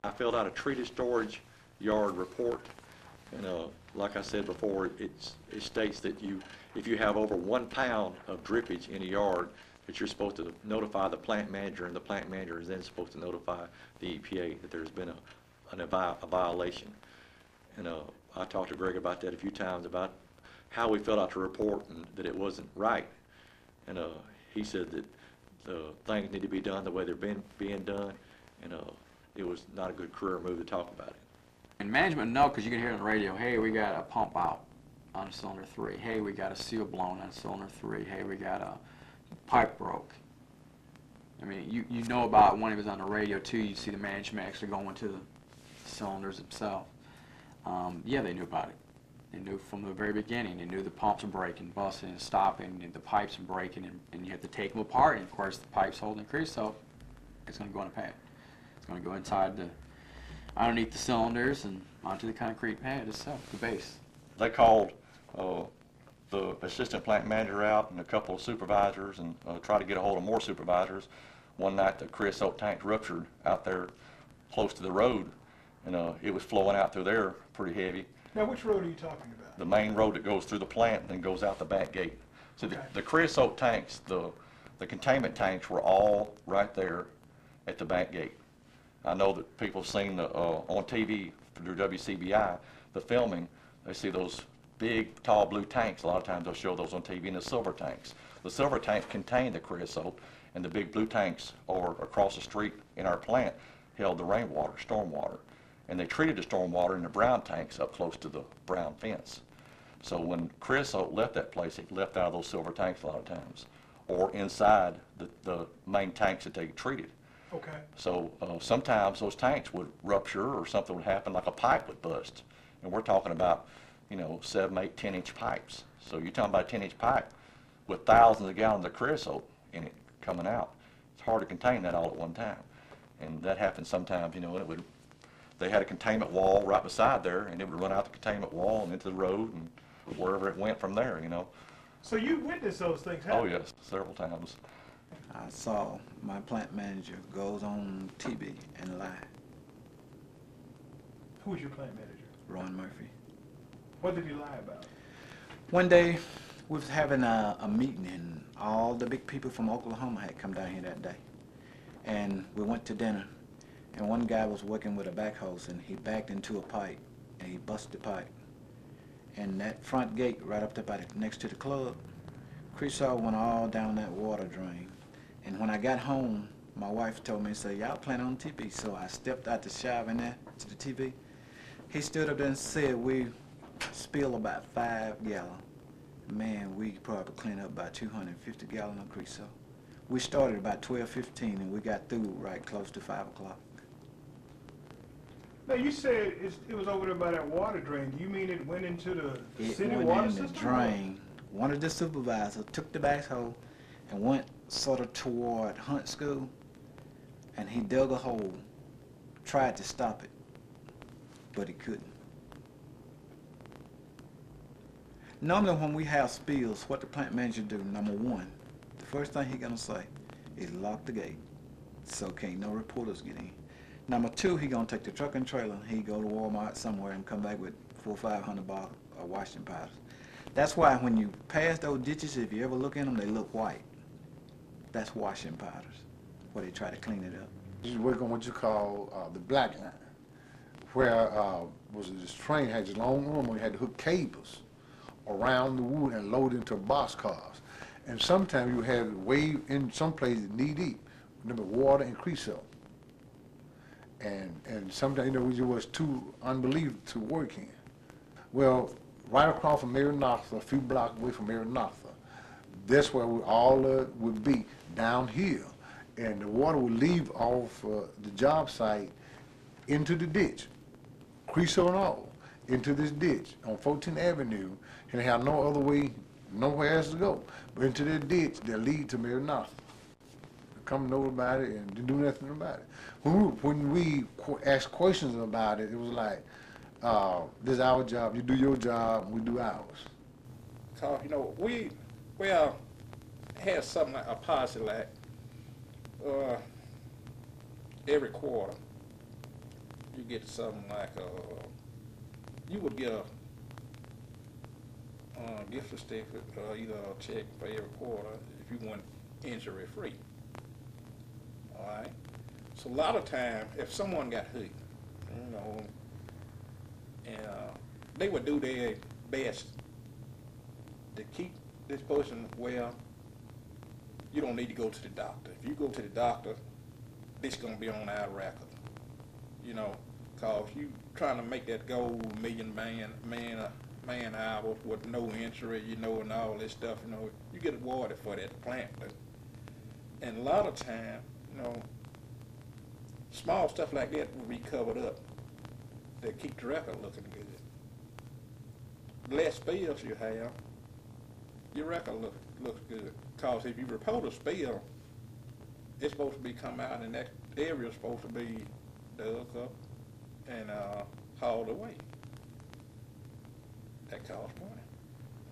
I filled out a treated storage yard report, and like I said before, it states that if you have over 1 pound of drippage in a yard, that you're supposed to notify the plant manager, and the plant manager is then supposed to notify the EPA that there's been a violation. And I talked to Greg about that a few times, about how we filled out the report and that it wasn't right. And he said that things need to be done the way they're being done, and it was not a good career move to talk about it. And management know, because you can hear on the radio, hey, we got a pump out on cylinder 3. Hey, we got a seal blown on cylinder 3. Hey, we got a pipe broke. I mean, you know about when it was on the radio too. You see the management actually going to the cylinders themselves. Yeah, they knew about it. They knew from the very beginning. They knew the pumps are breaking, busting, and stopping, and the pipes are breaking, and you have to take them apart. And of course, the pipes holding creosote, it's going to go in a pad. It's going to go inside underneath the cylinders and onto the concrete pad itself, the base. They called the assistant plant manager out and a couple of supervisors, and tried to get a hold of more supervisors. One night the creosote tank ruptured out there close to the road, and it was flowing out through there pretty heavy. Now, which road are you talking about? The main road that goes through the plant and then goes out the back gate. So Okay. the creosote tanks, the containment tanks were all right there at the back gate. I know that people have seen on TV through WCBI, the filming, they see those big, tall blue tanks. A lot of times they'll show those on TV, and the silver tanks. The silver tanks contain the creosote, and the big blue tanks over across the street in our plant held the rainwater, stormwater. And they treated the stormwater in the brown tanks up close to the brown fence. So when creosote left that place, it left out of those silver tanks a lot of times, or inside the main tanks that they treated. Okay. So sometimes those tanks would rupture, or something would happen, like a pipe would bust. And we're talking about, 7, 8, 10-inch pipes. So you're talking about a 10-inch pipe with thousands of gallons of creosote in it coming out. It's hard to contain that all at one time. And that happens sometimes, and they had a containment wall right beside there, and it would run out the containment wall and into the road and wherever it went from there, So you witnessed those things happen? Oh yes, several times. I saw my plant manager goes on TV and lie. Who was your plant manager? Ron Murphy. What did he lie about? One day we was having a meeting, and all the big people from Oklahoma had come down here that day. And we went to dinner, and one guy was working with a backhoe, and he backed into a pipe, and he busted the pipe. And that front gate right up there next to the club, creosote went all down that water drain. And when I got home, my wife told me, say, y'all playing on TV. So I stepped out the shower in there to the TV. He stood up there and said, we spilled about 5 gallons. Man, we probably cleaned up about 250 gallons of creosote. We started about 12:15, and we got through right close to 5 o'clock. Now, you said it was over there by that water drain. Do you mean it went into the city It water went in system? the drain. One of the supervisors took the backhoe and went sort of toward Hunt School, and he dug a hole, tried to stop it, but he couldn't. Normally when we have spills, what the plant manager do, number one, the first thing he gonna say is lock the gate so can't no reporters get in. Number two, he gonna take the truck and trailer, he go to Walmart somewhere and come back with 400 or 500 bottles of washing powders. That's why when you pass those ditches, if you ever look in them, they look white. That's washing powders, where they try to clean it up. You work on what you call the black line, where this train had this long arm where you had to hook cables around the wood and load into boxcars. And sometimes you had way in some places knee deep, remember water and creosote. And sometimes, it was too unbelievable to work in. Well, right across from Maranatha, a few blocks away from Maranatha, that's where all would be, downhill. And the water would leave off the job site into the ditch, creosote and all, into this ditch on 14th Avenue, and they have no other way, nowhere else to go, but into that ditch that lead to Maranatha. Come know about it and do nothing about it. When we ask questions about it, it was like, this is our job, you do your job, we do ours. So, we had something like a policy like every quarter. you get something like you would get a gift certificate or either a check for every quarter if you want injury free. All right. So a lot of time, if someone got hurt, you know, and they would do their best to keep this person well. You don't need to go to the doctor. If you go to the doctor, this is gonna be on our record. You know, cause you trying to make that goal man hours with no injury, you know, and all this stuff, you know, you get awarded for that plant. And a lot of time, you know, small stuff like that will be covered up to keep the record looking good. The less spills you have, your record looks good. Cause if you report a spill, it's supposed to be come out and that area is supposed to be dug up and hauled away. That costs money.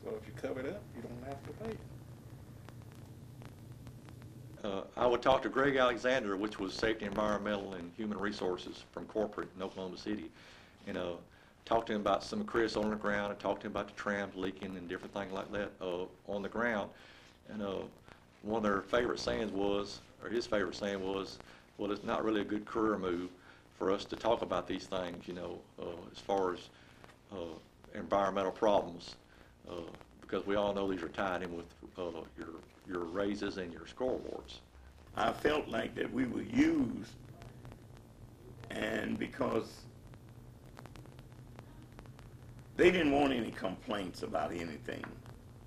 So if you cover it up, you don't have to pay it. I would talk to Greg Alexander, which was Safety, Environmental, and Human Resources from corporate in Oklahoma City, and talk to him about some creosote on the ground, and talk to him about the trams leaking and different things like that on the ground. And one of their favorite sayings was, or his favorite saying was, well, it's not really a good career move for us to talk about these things, you know, as far as environmental problems, because we all know these are tied in with your raises and your scorewards. I felt like that we were used, and because they didn't want any complaints about anything.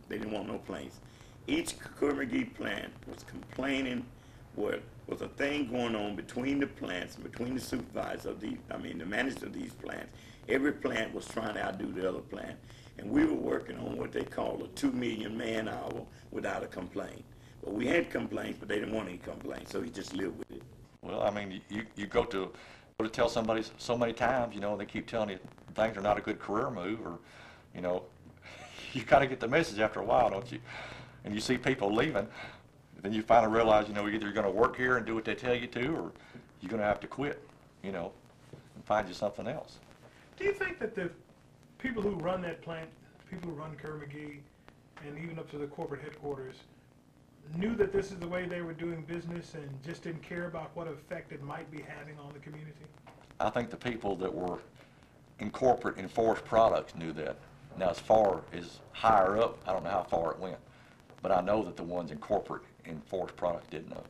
They didn't want no complaints. Each Kerr-McGee plant was complaining what was a thing going on between the plants, between the supervisors of the managers of these plants. Every plant was trying to outdo the other plant. And we were working on what they call a 2 million man hour without a complaint. But we had complaints, but they didn't want any complaints, so we just lived with it. Well, I mean, you go to tell somebody so many times, you know, and they keep telling you things are not a good career move, or, you know, you kind of get the message after a while, don't you? And you see people leaving, then you finally realize, you know, either you're going to work here and do what they tell you to, or you're going to have to quit, you know, and find you something else. Do you think that the people who run that plant, people who run Kerr-McGee, and even up to the corporate headquarters, knew that this is the way they were doing business and just didn't care about what effect it might be having on the community? I think the people that were in corporate and forest products knew that. Now, as far as higher up, I don't know how far it went, but I know that the ones in corporate and forest products did know.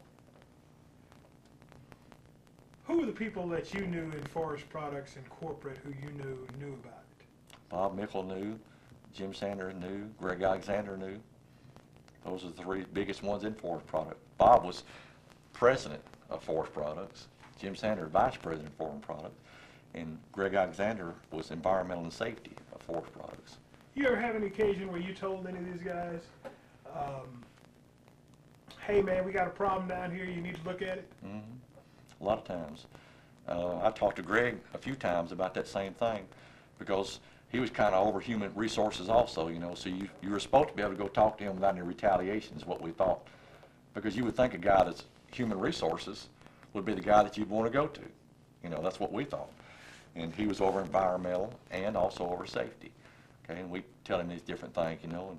Who were the people that you knew in forest products and corporate who you knew about it? Bob Mickle knew, Jim Sanders knew, Greg Alexander knew. Those are the three biggest ones in forest product. Bob was president of forest products, Jim Sanders vice president of forest products, and Greg Alexander was environmental and safety of forest products. You ever have any occasion where you told any of these guys, hey man, we got a problem down here, you need to look at it? Mm-hmm. A lot of times. I talked to Greg a few times about that same thing, because he was kind of over human resources also, you know, so you were supposed to be able to go talk to him without any retaliation is what we thought, because you would think a guy that's human resources would be the guy that you'd want to go to. You know, that's what we thought. And he was over environmental and also over safety. Okay, and we tell him these different things, you know, and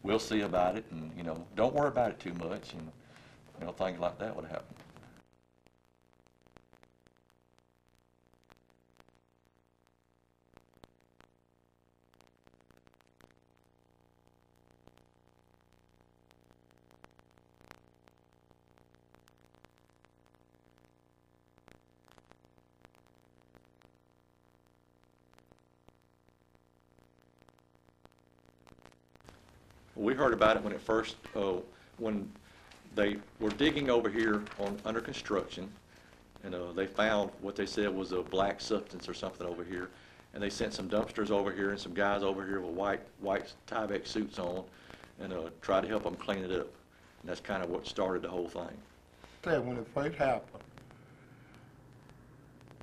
we'll see about it, and, you know, don't worry about it too much, and, you know, things like that would happen. We heard about it when it first, when they were digging over here under construction, and they found what they said was a black substance or something over here, and they sent some dumpsters over here and some guys over here with white Tyvek suits on, and tried to help them clean it up. And that's kind of what started the whole thing. When it first happened,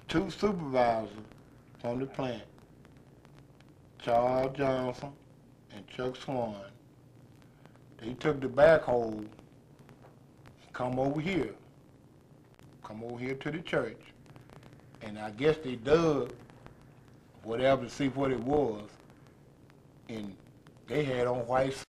2 supervisors from the plant, Charles Johnson and Chuck Swan, they took the backhoe, come over here to the church, and I guess they dug whatever to see what it was, and they had on white